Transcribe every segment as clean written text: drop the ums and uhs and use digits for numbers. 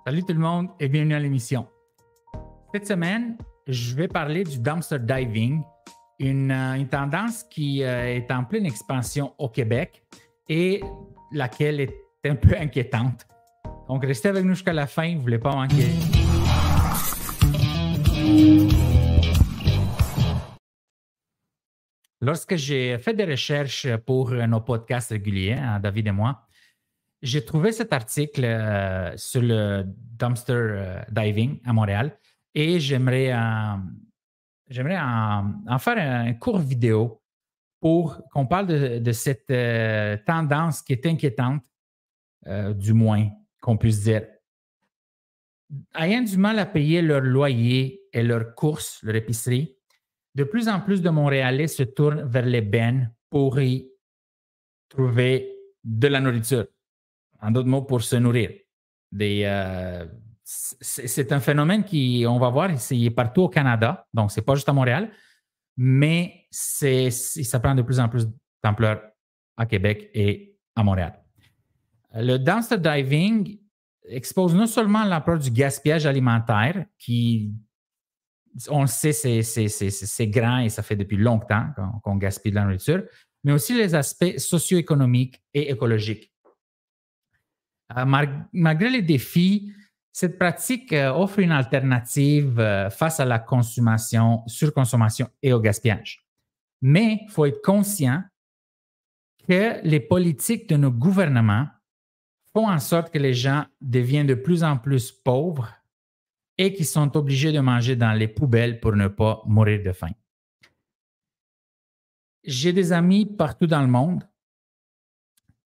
Salut tout le monde et bienvenue à l'émission. Cette semaine, je vais parler du dumpster diving, une tendance qui est en pleine expansion au Québec et laquelle est un peu inquiétante. Donc, restez avec nous jusqu'à la fin, vous ne voulez pas manquer. Lorsque j'ai fait des recherches pour nos podcasts réguliers, David et moi, j'ai trouvé cet article sur le dumpster diving à Montréal et j'aimerais en faire un court vidéo pour qu'on parle de cette tendance qui est inquiétante, du moins qu'on puisse dire. Ayant du mal à payer leur loyer et leurs courses, leur épicerie, de plus en plus de Montréalais se tournent vers les bennes pour y trouver de la nourriture. En d'autres mots, pour se nourrir. C'est un phénomène qui, on va voir, c'est partout au Canada, donc ce n'est pas juste à Montréal, mais ça prend de plus en plus d'ampleur à Québec et à Montréal. Le dumpster diving expose non seulement l'ampleur du gaspillage alimentaire, qui, on le sait, c'est grand et ça fait depuis longtemps qu'on gaspille de la nourriture, mais aussi les aspects socio-économiques et écologiques. Malgré les défis, cette pratique offre une alternative face à la consommation, surconsommation et au gaspillage. Mais il faut être conscient que les politiques de nos gouvernements font en sorte que les gens deviennent de plus en plus pauvres et qu'ils sont obligés de manger dans les poubelles pour ne pas mourir de faim. J'ai des amis partout dans le monde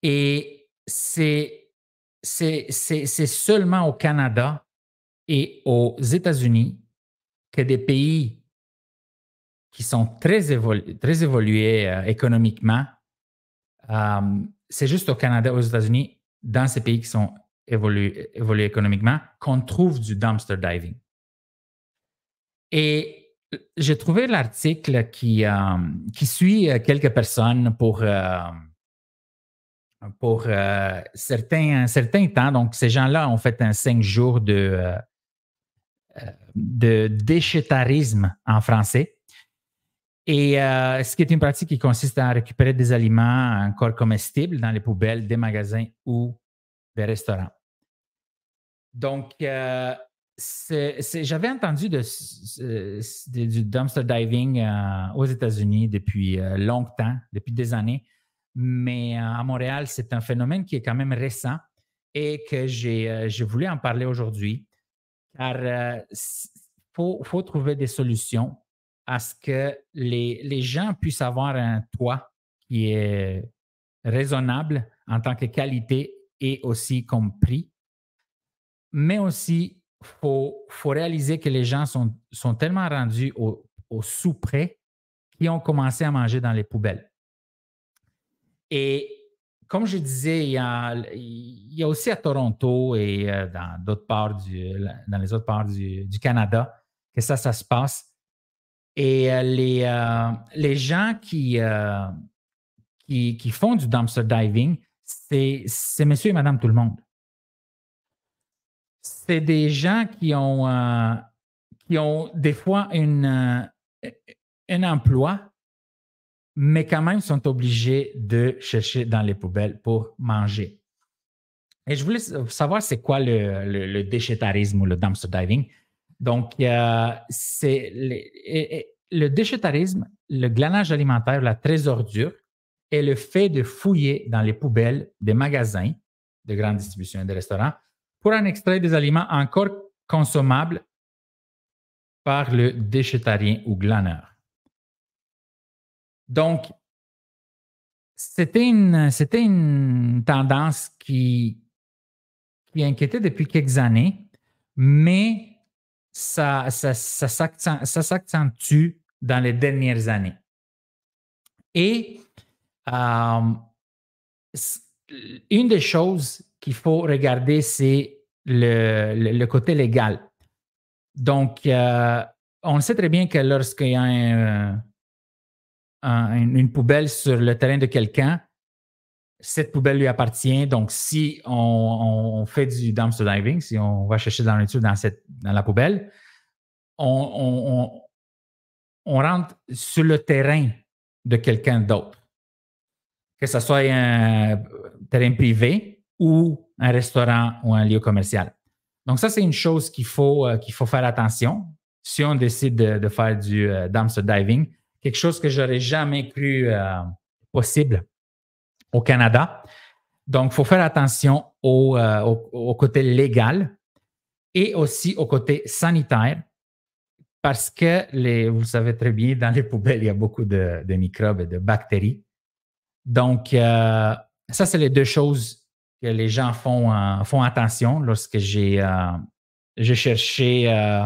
et c'est seulement au Canada et aux États-Unis que des pays qui sont très évolués économiquement, c'est juste au Canada et aux États-Unis, dans ces pays qui sont évolués économiquement, qu'on trouve du dumpster diving. Et j'ai trouvé l'article qui suit quelques personnes pour un certain temps. Donc, ces gens-là ont fait un 5 jours de déchetarisme en français. Et ce qui est une pratique qui consiste à récupérer des aliments encore comestibles dans les poubelles des magasins ou des restaurants. Donc, j'avais entendu du dumpster diving aux États-Unis depuis longtemps, depuis des années. Mais à Montréal, c'est un phénomène qui est quand même récent et que j'ai voulu en parler aujourd'hui, car faut trouver des solutions à ce que les gens puissent avoir un toit qui est raisonnable en tant que qualité et aussi comme prix. Mais aussi, il faut réaliser que les gens sont tellement rendus au sous-près qu'ils ont commencé à manger dans les poubelles. Et comme je disais, il y a aussi à Toronto et dans les autres parts du Canada que ça se passe. Et les gens qui font du dumpster diving, c'est monsieur et madame tout le monde. C'est des gens qui ont des fois un emploi, mais quand même sont obligés de chercher dans les poubelles pour manger. Et je voulais savoir c'est quoi le déchetarisme ou le dumpster diving. Donc, c'est le déchetarisme, le glanage alimentaire, la trésordure, est le fait de fouiller dans les poubelles des magasins de grande distribution et des restaurants pour en extraire des aliments encore consommables par le déchetarien ou glaneur. Donc, c'était une tendance qui inquiétait depuis quelques années, mais ça s'accentue dans les dernières années. Et une des choses qu'il faut regarder, c'est le côté légal. Donc, on sait très bien que lorsqu'il y a une poubelle sur le terrain de quelqu'un, cette poubelle lui appartient. Donc, si on fait du dumpster diving, si on va chercher de la nourriture dans la poubelle, on rentre sur le terrain de quelqu'un d'autre. Que ce soit un terrain privé ou un restaurant ou un lieu commercial. Donc, ça, c'est une chose qu'il faut faire attention si on décide de faire du dumpster diving. Quelque chose que je n'aurais jamais cru possible au Canada. Donc, il faut faire attention au côté légal et aussi au côté sanitaire parce que, vous le savez très bien, dans les poubelles, il y a beaucoup de microbes et de bactéries. Donc, ça, c'est les deux choses que les gens font attention lorsque j'ai cherché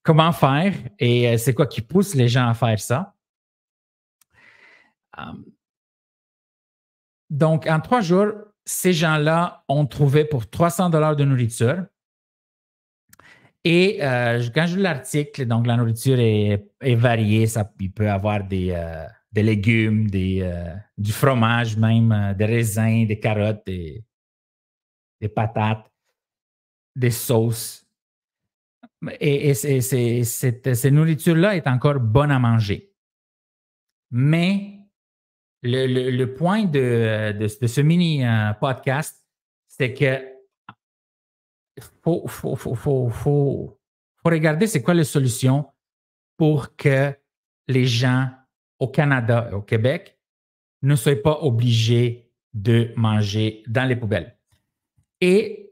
comment faire et c'est quoi qui pousse les gens à faire ça. Donc, en 3 jours, ces gens-là ont trouvé pour 300 $ de nourriture. Et quand je lis l'article, donc la nourriture est variée. Il peut y avoir des légumes, du fromage même, des raisins, des carottes, des patates, des sauces. Et cette nourriture-là est encore bonne à manger. Mais le point de ce mini podcast, c'est que faut regarder c'est quoi les solutions pour que les gens au Canada et au Québec ne soient pas obligés de manger dans les poubelles. Et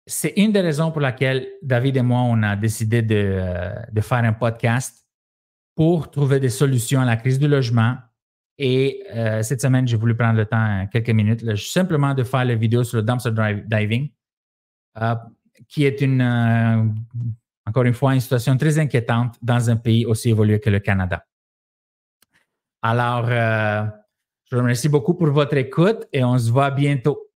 c'est une des raisons pour laquelle David et moi, on a décidé de faire un podcast pour trouver des solutions à la crise du logement. Et cette semaine, j'ai voulu prendre le temps, quelques minutes, là, simplement de faire la vidéo sur le dumpster diving, qui est encore une fois, une situation très inquiétante dans un pays aussi évolué que le Canada. Alors, je vous remercie beaucoup pour votre écoute et on se voit bientôt.